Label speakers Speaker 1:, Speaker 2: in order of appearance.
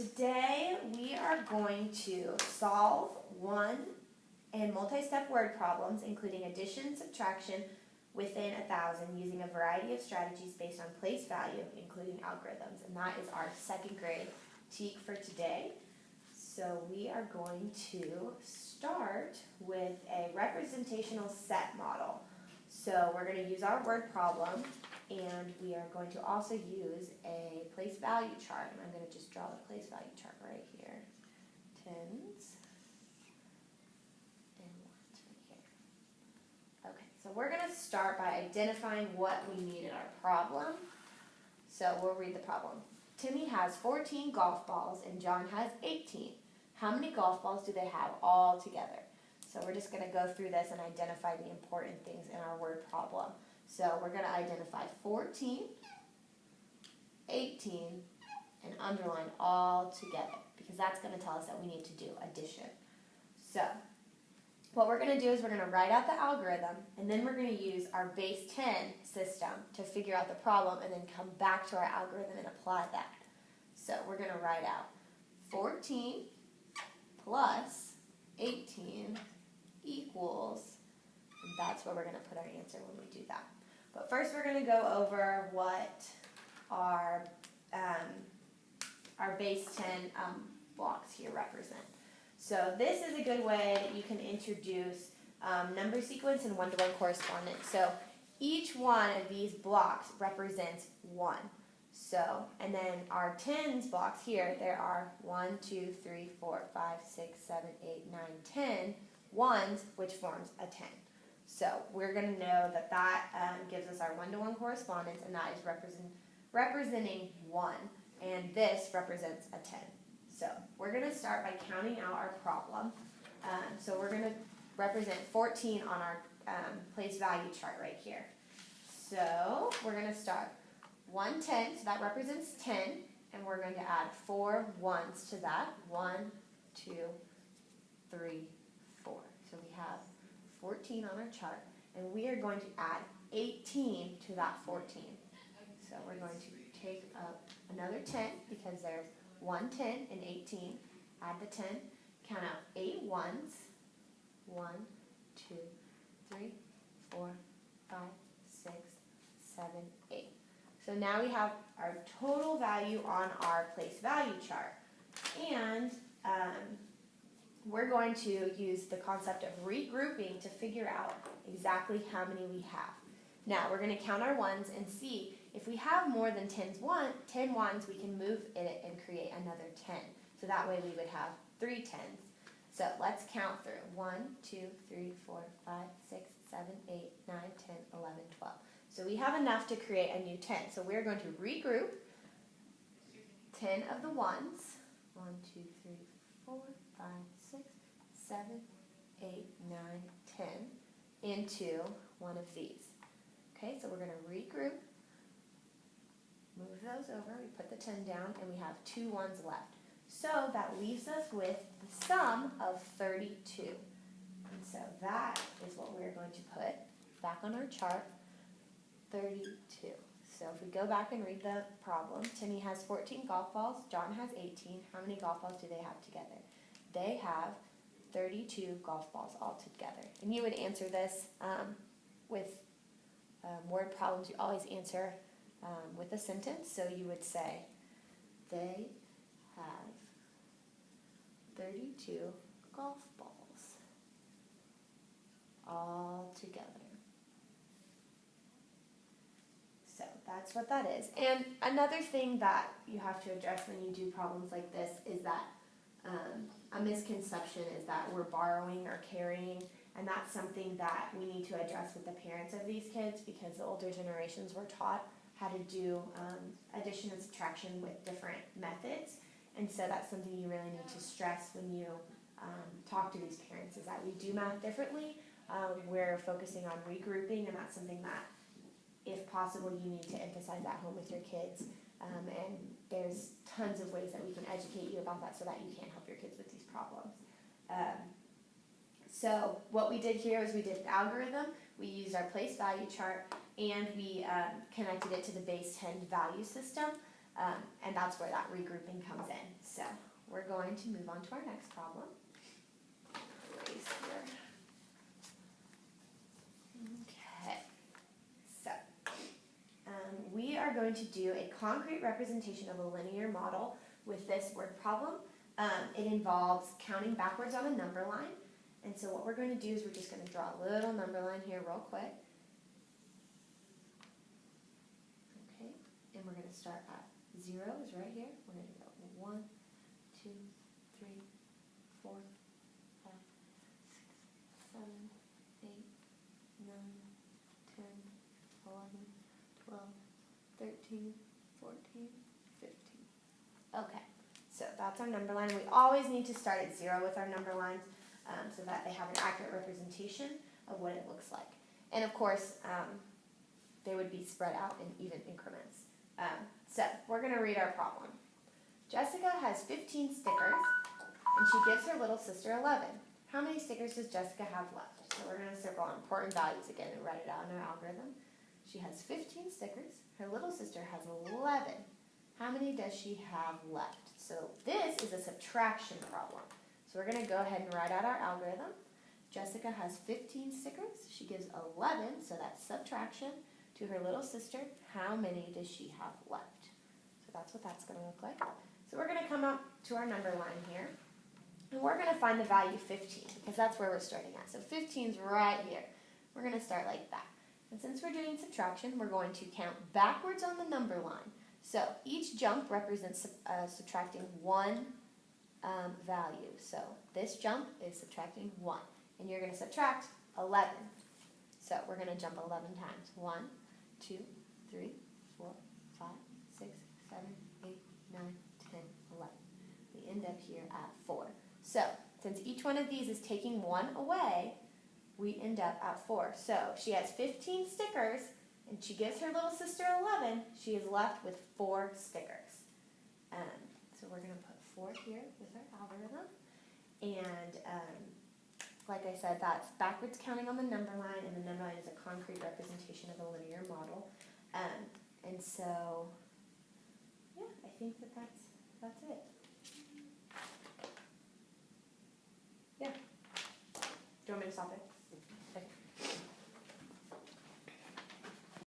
Speaker 1: Today we are going to solve one and multi-step word problems, including addition, subtraction within 1,000, using a variety of strategies based on place value, including algorithms. And that is our second grade TEK for today. So we are going to start with a representational set model. So we're going to use our word problem, and we are going to also use a place value chart. And I'm going to just draw the place value chart right here. Tens and ones right here. Okay, so we're going to start by identifying what we need in our problem. So we'll read the problem. Timmy has 14 golf balls and John has 18. How many golf balls do they have all together? So we're just going to go through this and identify the important things in our word problem. So we're going to identify 14, 18, and underline all together, because that's going to tell us that we need to do addition. So what we're going to do is we're going to write out the algorithm, and then we're going to use our base 10 system to figure out the problem, and then come back to our algorithm and apply that. So we're going to write out 14 plus 18 equals, and that's where we're going to put our answer when we do that. But first we're going to go over what our base 10 blocks here represent. So this is a good way that you can introduce number sequence and one-to-one correspondence. So each one of these blocks represents 1. So, and then our tens blocks here, there are 1, 2, 3, 4, 5, 6, 7, 8, 9, 10 ones, which forms a 10. So we're going to know that that gives us our one-to-one correspondence, and that is representing 1, and this represents a 10. So we're going to start by counting out our problem. So we're going to represent 14 on our place value chart right here. So we're going to start 1 10, so that represents 10, and we're going to add 4 ones to that. 1, 2, 3, 4. So we have 14 on our chart, and we are going to add 18 to that 14. So we're going to take up another 10, because there's 1 10 and 18. Add the 10, count out 8 ones. 1, 2, 3, 4, 5, 6, 7, 8. So now we have our total value on our place value chart. And we're going to use the concept of regrouping to figure out exactly how many we have. Now we're going to count our ones and see if we have more than 10 ones, we can move it and create another 10. So that way we would have 3 tens. So let's count through. 1, 2, 3, 4, 5, 6, 7, 8, 9, 10, 11, 12. So we have enough to create a new 10. So we're going to regroup 10 of the ones. 1, 2, 3, 4, 5, 6, 7, 8, 9, 10 into one of these. Okay, so we're going to regroup, move those over, we put the 10 down, and we have 2 ones left. So that leaves us with the sum of 32. And so that is what we're going to put back on our chart, 32. So if we go back and read the problem, Timmy has 14 golf balls, John has 18. How many golf balls do they have together? They have 32 golf balls all together. And you would answer this with word problems. You always answer with a sentence. So you would say, they have 32 golf balls all together. So that's what that is. And another thing that you have to address when you do problems like this is that a misconception is that we're borrowing or carrying, and that's something that we need to address with the parents of these kids, because the older generations were taught how to do addition and subtraction with different methods. And so that's something you really need to stress when you talk to these parents, is that we do math differently. We're focusing on regrouping, and that's something that, if possible, you need to emphasize at home with your kids. And there's tons of ways that we can educate you about that so that you can help your kids with these problems. So what we did here was we did an algorithm, we used our place value chart, and we connected it to the base 10 value system. And that's where that regrouping comes in. So we're going to move on to our next problem. Erase here. Okay, so we are going to do a concrete representation of a linear model with this word problem. It involves counting backwards on a number line. And so what we're going to do is we're just going to draw a little number line here real quick. Okay, and we're going to start at 0 is right here. We're going to go 1, 2, 3, 4, 5, 6, 7, 8, 9, 10, 11, 12, 13, 14, 15. Okay, so that's our number line. We always need to start at 0 with our number lines so that they have an accurate representation of what it looks like. And of course, they would be spread out in even increments. So we're going to read our problem. Jessica has 15 stickers, and she gives her little sister 11. How many stickers does Jessica have left? So we're going to circle on important values again and write it out in our algorithm. She has 15 stickers. Her little sister has 11. How many does she have left? So this is a subtraction problem. So we're going to go ahead and write out our algorithm. Jessica has 15 stickers. She gives 11, so that's subtraction, to her little sister. How many does she have left? So that's what that's going to look like. So we're going to come up to our number line here. And we're going to find the value 15, because that's where we're starting at. So 15 is right here. We're going to start like that. And since we're doing subtraction, we're going to count backwards on the number line. So each jump represents subtracting one value. So this jump is subtracting 1. And you're going to subtract 11. So we're going to jump 11 times. 1, 2, 3, 4, 5, 6, 7, 8, 9, 10, 11. We end up here at 4. So since each one of these is taking 1 away, we end up at 4. So she has 15 stickers, and she gives her little sister 11. She is left with 4 stickers. So we're going to put 4 here with our algorithm. And like I said, that's backwards counting on the number line, and the number line is a concrete representation of a linear model. And so, yeah, I think that's it. Yeah. Do you want me to stop it?